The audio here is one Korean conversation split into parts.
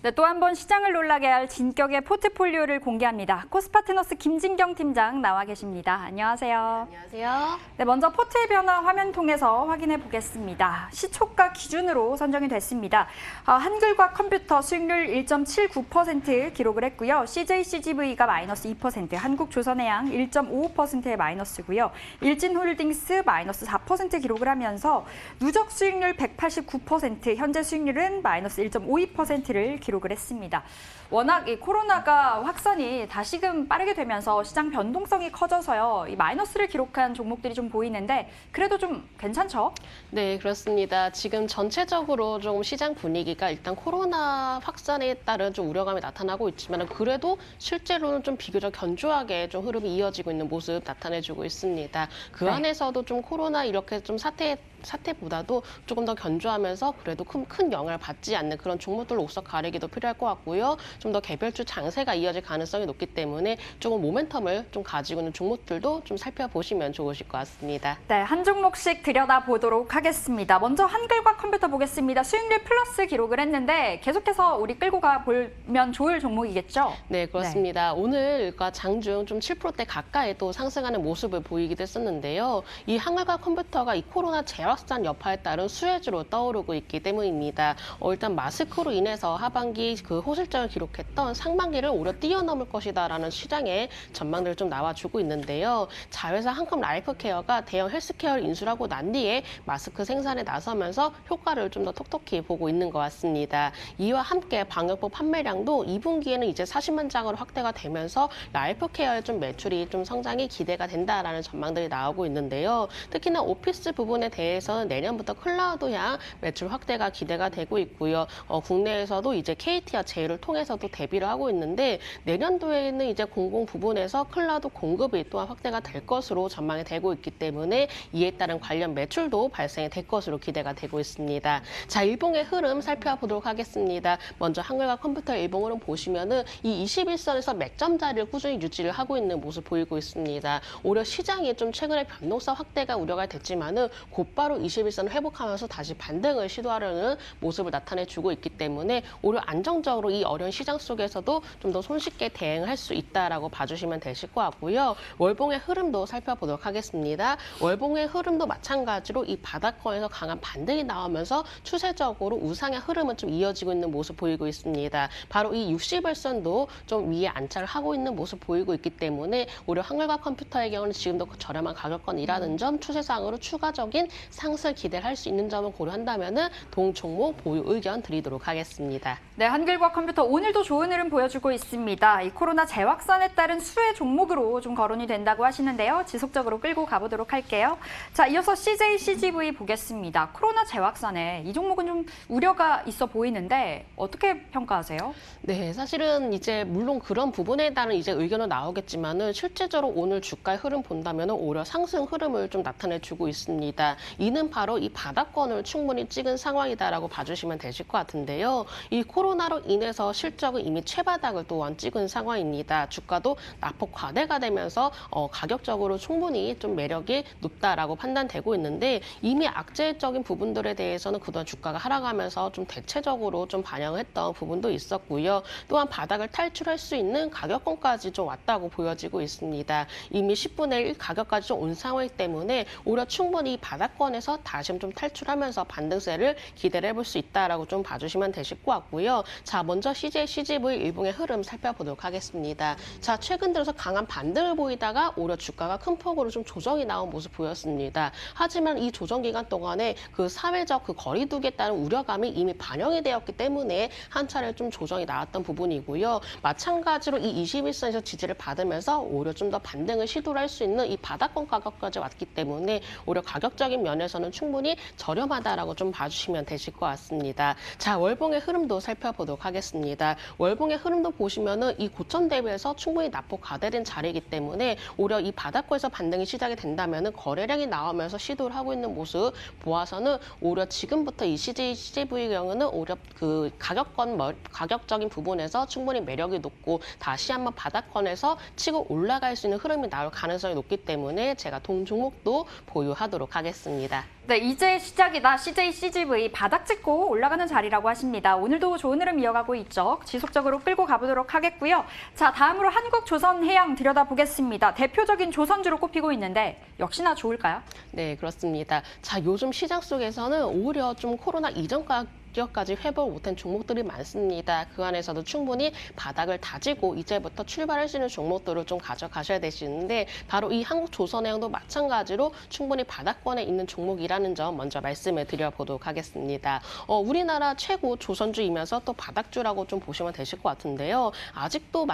네, 또 한 번 시장을 놀라게 할 진격의 포트폴리오를 공개합니다. 코스파트너스 김진경 팀장 나와 계십니다. 안녕하세요. 안녕하세요. 네, 먼저 포트의 변화 화면 통해서 확인해 보겠습니다. 시초가 기준으로 선정이 됐습니다. 한글과 컴퓨터 수익률 1.79% 기록을 했고요. CJCGV가 마이너스 2%, 한국조선해양 1.55%의 마이너스고요. 일진홀딩스 마이너스 4% 기록을 하면서 누적 수익률 189%, 현재 수익률은 마이너스 1.52%를 기록을 했습니다. 워낙 이 코로나가 확산이 다시금 빠르게 되면서 시장 변동성이 커져서요. 이 마이너스를 기록한 종목들이 좀 보이는데 그래도 좀 괜찮죠? 네, 그렇습니다. 지금 전체적으로 좀 시장 분위기가 일단 코로나 확산에 따른 좀 우려감이 나타나고 있지만 그래도 실제로는 좀 비교적 견조하게 좀 흐름이 이어지고 있는 모습 나타내주고 있습니다. 그 안에서도 좀 코로나 이렇게 좀 사태보다도 조금 더 견조하면서 그래도 큰 영향을 받지 않는 그런 종목들로 우선 가리기도 필요할 것 같고요. 좀 더 개별주 장세가 이어질 가능성이 높기 때문에 조금 모멘텀을 좀 가지고 있는 종목들도 좀 살펴보시면 좋으실 것 같습니다. 네, 한 종목씩 들여다보도록 하겠습니다. 먼저 한글과 컴퓨터 보겠습니다. 수익률 플러스 기록을 했는데 계속해서 우리 끌고 가보면 좋을 종목이겠죠? 네, 그렇습니다. 네. 오늘과 장중 좀 7%대 가까이 또 상승하는 모습을 보이기도 했었는데요. 이 한글과 컴퓨터가 이 코로나 재확산 여파에 따른 수혜주로 떠오르고 있기 때문입니다. 일단 마스크로 인해서 하반기 그 호실적을 기록했던 상반기를 오히려 뛰어넘을 것이다라는 시장의 전망들을 좀 나와주고 있는데요. 자회사 한컴 라이프케어가 대형 헬스케어를 인수하고 난 뒤에 마스크 생산에 나서면서 효과를 좀 더 톡톡히 보고 있는 것 같습니다. 이와 함께 방역복 판매량도 2분기에는 이제 40만 장으로 확대가 되면서 라이프케어의 좀 매출이 좀 성장이 기대가 된다라는 전망들이 나오고 있는데요. 특히나 오피스 부분에 대해서는 내년부터 클라우드향 매출 확대가 기대가 되고 있고요. 국내에서도 이제 KT와 제휴를 통해서도 대비를 하고 있는데 내년도에는 이제 공공 부분에서 클라우드 공급이 또한 확대가 될 것으로 전망이 되고 있기 때문에 이에 따른 관련 매출도 발생이 될 것으로 기대가 되고 있습니다. 자, 일봉의 흐름 살펴보도록 하겠습니다. 먼저 한글과 컴퓨터 일봉 흐름 보시면은 이 21선에서 맥점 자리를 꾸준히 유지를 하고 있는 모습 보이고 있습니다. 오히려 시장이 좀 최근에 변동성 확대가 우려가 됐지만은 곧바로 21선을 회복하면서 다시 반등을 시도하려는 모습을 나타내주고 있기 때문에 오히려 안정적으로 이 어려운 시장 속에서도 좀 더 손쉽게 대응을 할 수 있다라고 봐주시면 되실 것 같고요. 월봉의 흐름도 살펴보도록 하겠습니다. 월봉의 흐름도 마찬가지로 이 바닥권에서 강한 반등이 나오면서 추세적으로 우상의 흐름은 좀 이어지고 있는 모습 보이고 있습니다. 바로 이 60일선도 좀 위에 안착을 하고 있는 모습 보이고 있기 때문에 오히려 한글과 컴퓨터의 경우는 지금도 저렴한 가격권이라는 점, 추세상으로 추가적인 상승 기대를 할 수 있는 점을 고려한다면은 동 종목 보유 의견 드리도록 하겠습니다. 네, 한글과 컴퓨터 오늘도 좋은 흐름 보여주고 있습니다. 이 코로나 재확산에 따른 수혜 종목으로 좀 거론이 된다고 하시는데요. 지속적으로 끌고 가보도록 할게요. 자, 이어서 CJCGV 보겠습니다. 코로나 재확산에 이 종목은 좀 우려가 있어 보이는데 어떻게 평가하세요? 네, 사실은 이제 물론 그런 부분에 따른 이제 의견은 나오겠지만은 실제적으로 오늘 주가의 흐름 본다면은 오히려 상승 흐름을 좀 나타내주고 있습니다. 이는 바로 이 바닥권을 충분히 찍은 상황이다라고 봐주시면 되실 것 같은데요. 이 코로나로 인해서 실적은 이미 최바닥을 또한 찍은 상황입니다. 주가도 낙폭 과대가 되면서 가격적으로 충분히 좀 매력이 높다라고 판단되고 있는데 이미 악재적인 부분들에 대해서는 그동안 주가가 하락하면서 좀 대체적으로 좀 반영을 했던 부분도 있었고요. 또한 바닥을 탈출할 수 있는 가격권까지 좀 왔다고 보여지고 있습니다. 이미 10분의 1 가격까지 좀 온 상황이기 때문에 오히려 충분히 바닥권에서 다시 좀 탈출하면서 반등세를 기대를 해볼 수 있다라고 좀 봐주시면 되실 것 같고요. 자, 먼저 CJCGV 일봉의 흐름 살펴보도록 하겠습니다. 자, 최근 들어서 강한 반등을 보이다가 오히려 주가가 큰 폭으로 좀 조정이 나온 모습 보였습니다. 하지만 이 조정 기간 동안에 그 사회적 그 거리두기에 따른 우려감이 이미 반영이 되었기 때문에 한 차례 좀 조정이 나왔던 부분이고요. 마찬가지로 이 21선에서 지지를 받으면서 오히려 좀 더 반등을 시도를 할 수 있는 이 바닥권 가격까지 왔기 때문에 오히려 가격적인 면에서는 충분히 저렴하다라고 좀 봐주시면 되실 것 같습니다. 자, 월봉의 흐름도 살펴보도록 하겠습니다. 월봉의 흐름도 보시면은 이 고점 대비해서 충분히 낙폭 과대된 자리이기 때문에 오히려 이 바닥권에서 반등이 시작이 된다면은 거래량이 나오면서 시도를 하고 있는 모습 보아서는 오히려 지금부터 이 CJCGV의 경우는 오히려 그 가격적인 부분에서 충분히 매력이 높고 다시 한번 바닥권에서 치고 올라갈 수 있는 흐름이 나올 가능성이 높기 때문에 제가 동 종목도 보유하도록 하겠습니다. 네, 이제 시작이다. CJ CGV 바닥 찍고 올라가는 자리라고 하십니다. 오늘도 좋은 흐름 이어가고 있죠. 지속적으로 끌고 가보도록 하겠고요. 자, 다음으로 한국조선해양 들여다보겠습니다. 대표적인 조선주로 꼽히고 있는데 역시나 좋을까요? 네, 그렇습니다. 자, 요즘 시장 속에서는 오히려 좀 코로나 이전 가격까지 회복 못한 종목들이 많습니다. 그 안에서도 충분히 바닥을 다지고 이제부터 출발할 수 있는 종목들을 좀 가져가셔야 되시는데 바로 이 한국조선해양도 마찬가지로 충분히 바닥권에 있는 종목이라는 점 먼저 말씀을 드려보도록 하겠습니다. 우리나라 최고 조선주이면서 또 바닥주라고 좀 보시면 되실 것 같은데요. 아직도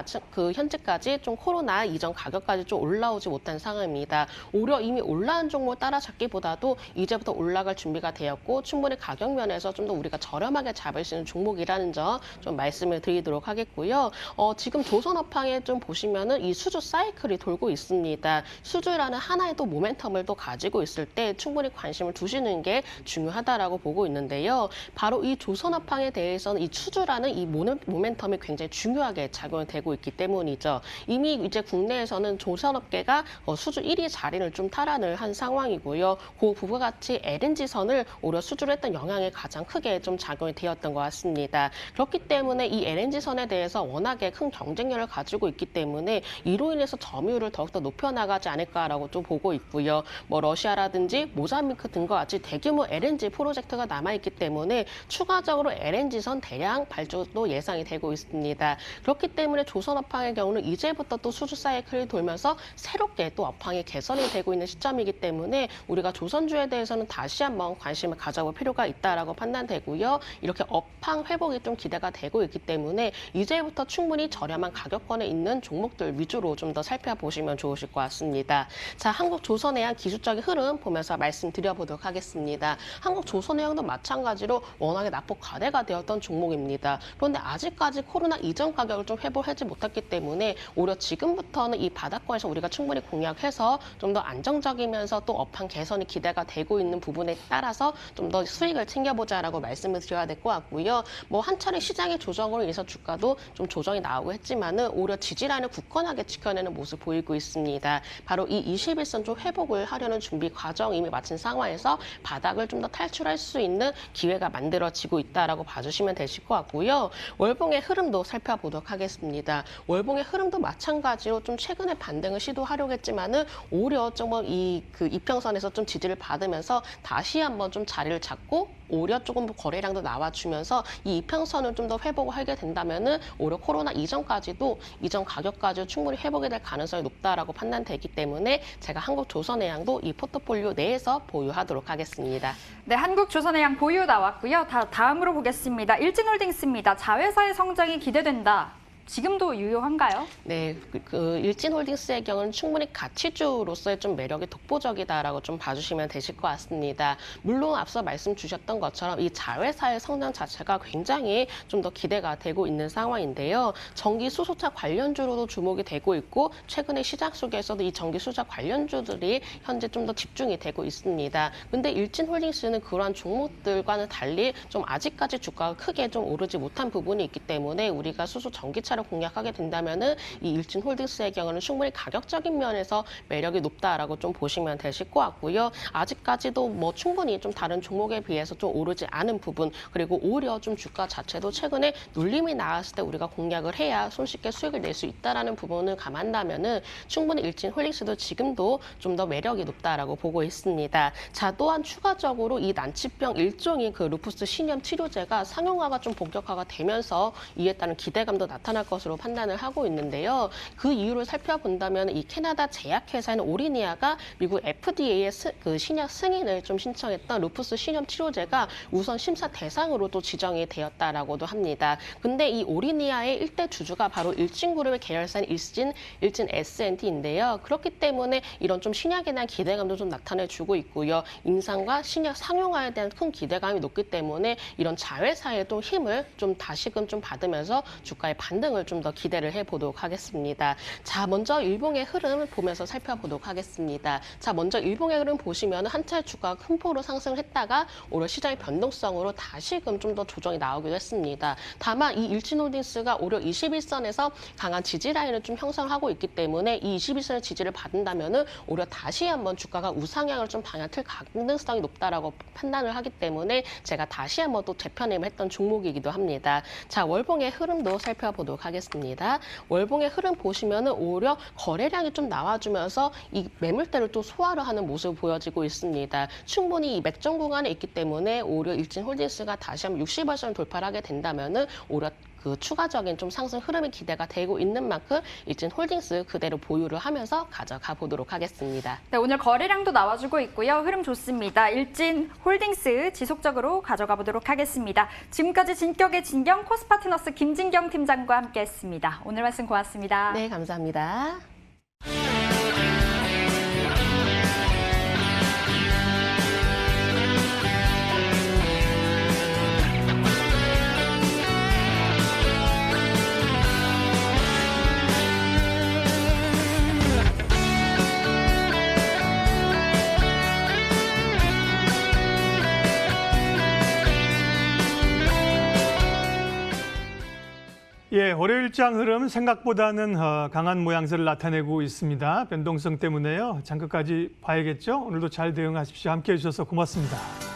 현재까지 좀 코로나 이전 가격까지 좀 올라오지 못한 상황입니다. 오히려 이미 올라온 종목 따라잡기보다도 이제부터 올라갈 준비가 되었고 충분히 가격 면에서 좀 더 우리가 저렴하게 잡을 수 있는 종목이라는 점 좀 말씀을 드리도록 하겠고요. 지금 조선업황에 좀 보시면은 이 수주 사이클이 돌고 있습니다. 수주라는 하나의 또 모멘텀을 또 가지고 있을 때 충분히 관심을 두시는 게 중요하다라고 보고 있는데요. 바로 이 조선업황에 대해서는 이 수주라는 이 모멘텀이 굉장히 중요하게 작용이 되고 있기 때문이죠. 이미 이제 국내에서는 조선업계가 수주 1위 자리를 좀 탈환을 한 상황이고요. 그 부분과 같이 LNG선을 오히려 수주를 했던 영향이 가장 크게 좀 작용이 되었던 것 같습니다. 그렇기 때문에 이 LNG선에 대해서 워낙에 큰 경쟁력을 가지고 있기 때문에 이로 인해서 점유율을 더욱더 높여나가지 않을까라고 좀 보고 있고요. 뭐 러시아라든지 모자미크 등과 같이 대규모 LNG 프로젝트가 남아있기 때문에 추가적으로 LNG선 대량 발주도 예상이 되고 있습니다. 그렇기 때문에 조선업황의 경우는 이제부터 또 수주 사이클이 돌면서 새롭게 또 업황이 개선이 되고 있는 시점이기 때문에 우리가 조선주에 대해서는 다시 한번 관심을 가져볼 필요가 있다라고 판단되고요. 이렇게 업황 회복이 좀 기대가 되고 있기 때문에 이제부터 충분히 저렴한 가격권에 있는 종목들 위주로 좀 더 살펴보시면 좋으실 것 같습니다. 자, 한국조선해양 기술적인 흐름 보면서 말씀드려보도록 하겠습니다. 한국조선해양도 마찬가지로 워낙에 낙폭 과대가 되었던 종목입니다. 그런데 아직까지 코로나 이전 가격을 좀 회복하지 못했기 때문에 오히려 지금부터는 이 바닥권에서 우리가 충분히 공략해서 좀 더 안정적이면서 또 업황 개선이 기대가 되고 있는 부분에 따라서 좀 더 수익을 챙겨보자라고 말씀을 드려야 될 것 같고요. 뭐 한 차례 시장의 조정으로 인해서 주가도 좀 조정이 나오고 했지만은 오히려 지지라인을 굳건하게 지켜내는 모습 보이고 있습니다. 바로 이 21선 좀 회복을 하려는 준비 과정 이미 마친 상황에서 바닥을 좀 더 탈출할 수 있는 기회가 만들어지고 있다라고 봐주시면 되실 것 같고요. 월봉의 흐름도 살펴보도록 하겠습니다. 월봉의 흐름도 마찬가지로 좀 최근에 반등을 시도하려고 했지만은 오히려 좀 그 이평선에서 좀 지지를 받으면서 다시 한번 좀 자리를 잡고 오히려 조금 거래량도 나와주면서 이 이평선을 좀 더 회복을 하게 된다면은 오히려 코로나 이전 가격까지 충분히 회복이 될 가능성이 높다라고 판단되기 때문에 제가 한국조선해양도 이 포트폴리오 내에서 보유하도록 하겠습니다. 네, 한국조선해양 보유 나왔고요. 다음으로 보겠습니다. 일진홀딩스입니다. 자회사의 성장이 기대된다. 지금도 유효한가요? 네, 일진홀딩스의 경우는 충분히 가치주로서의 좀 매력이 독보적이다라고 좀 봐주시면 되실 것 같습니다. 물론 앞서 말씀 주셨던 것처럼 이 자회사의 성장 자체가 굉장히 좀 더 기대가 되고 있는 상황인데요. 전기 수소차 관련주로도 주목이 되고 있고 최근에 시장 속에서도 이 전기 수소차 관련주들이 현재 좀 더 집중이 되고 있습니다. 근데 일진홀딩스는 그러한 종목들과는 달리 좀 아직까지 주가가 크게 좀 오르지 못한 부분이 있기 때문에 우리가 수소 전기차를 공략하게 된다면은 이 일진홀딩스의 경우는 충분히 가격적인 면에서 매력이 높다라고 좀 보시면 되실 것 같고요. 아직까지도 뭐 충분히 좀 다른 종목에 비해서 좀 오르지 않은 부분 그리고 오히려 좀 주가 자체도 최근에 눌림이 나왔을 때 우리가 공략을 해야 손쉽게 수익을 낼 수 있다라는 부분을 감안한다면은 충분히 일진홀딩스도 지금도 좀 더 매력이 높다라고 보고 있습니다. 자, 또한 추가적으로 이 난치병 일종인 그 루푸스 신염 치료제가 상용화가 좀 본격화가 되면서 이에 따른 기대감도 나타날 것으로 판단을 하고 있는데요. 그 이유를 살펴본다면 이 캐나다 제약회사인 오리니아가 미국 FDA의 그 신약 승인을 좀 신청했던 루푸스 신염 치료제가 우선 심사 대상으로 또 지정이 되었다라고도 합니다. 근데 이 오리니아의 일대 주주가 바로 일진그룹의 계열사인 일진 S&T인데요. 그렇기 때문에 이런 좀 신약에 대한 기대감도 좀 나타내주고 있고요. 임상과 신약 상용화에 대한 큰 기대감이 높기 때문에 이런 자회사에도 힘을 좀 다시금 좀 받으면서 주가의 반등을 상승을 좀 더 기대를 해보도록 하겠습니다. 자, 먼저 일봉의 흐름 보면서 살펴보도록 하겠습니다. 자, 먼저 일봉의 흐름 보시면 한 차례 주가가 큰 폭으로 상승을 했다가 오히려 시장의 변동성으로 다시금 좀 더 조정이 나오기도 했습니다. 다만 이 일진홀딩스가 오히려 21선에서 강한 지지 라인을 좀 형성하고 있기 때문에 이 21선의 지지를 받는다면은 오히려 다시 한번 주가가 우상향을 좀 방향 틀 가능성이 높다라고 판단을 하기 때문에 제가 다시 한번 또 재편임을 했던 종목이기도 합니다. 자, 월봉의 흐름도 살펴보도록 하겠습니다. 월봉의 흐름 보시면은 오히려 거래량이 좀 나와주면서 이 매물대를 또 소화를 하는 모습을 보여지고 있습니다. 충분히 이 맥점 구간에 있기 때문에 오히려 일진홀딩스가 다시 한번 60월선 돌파를 하게 된다면은 오히려 그 추가적인 좀 상승 흐름이 기대가 되고 있는 만큼 일진홀딩스 그대로 보유를 하면서 가져가 보도록 하겠습니다. 네, 오늘 거래량도 나와주고 있고요. 흐름 좋습니다. 일진홀딩스 지속적으로 가져가 보도록 하겠습니다. 지금까지 진격의 진경 코스파트너스 김진경 팀장과 함께했습니다. 오늘 말씀 고맙습니다. 네, 감사합니다. 예, 월요일장 흐름 생각보다는 강한 모양새를 나타내고 있습니다. 변동성 때문에요. 장끝까지 봐야겠죠? 오늘도 잘 대응하십시오. 함께해 주셔서 고맙습니다.